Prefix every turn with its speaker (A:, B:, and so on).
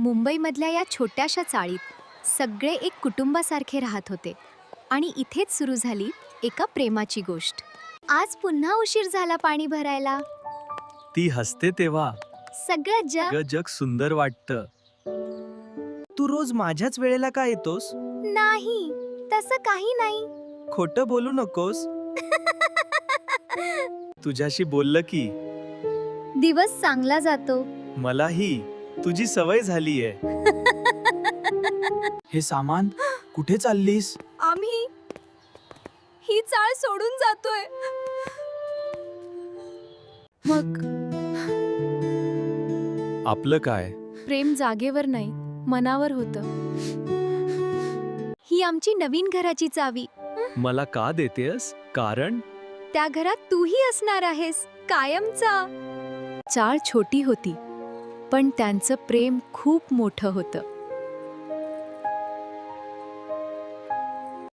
A: मुंबईमधल्या या छोट्याशा चाळीत सगळे एक कुटुंबासारखे राहत होते आणि इथेच सुरू झाली एका प्रेमाची गोष्ट. आज पुन्हा उशीर झाला पाणी भरायला.
B: ती हसते तेव्हा
A: सगळं जग
B: जग सुंदर वाटतं. तू रोज माझ्याच वेळेला का येतोस?
A: नाही, तसं काही नाही.
B: खोटं बोलू नकोस. तुझ्याशी बोललं की
A: दिवस चांगला जातो.
B: मलाही तुझी सवय झालीये. हे सामान कुठे चाललीस?
A: आम्ही ही चाळ सोडून जातोय. मग
B: आपलं काय?
A: प्रेम जागेवर नाही, मनावर होतं. ही आमची नवीन घराची चावी.
B: मला का देतेस? कारण
A: त्या घरात तूही असणार आहेस कायमचा. चाळ छोटी होती, पण त्यांचं प्रेम खूप मोठं होतं.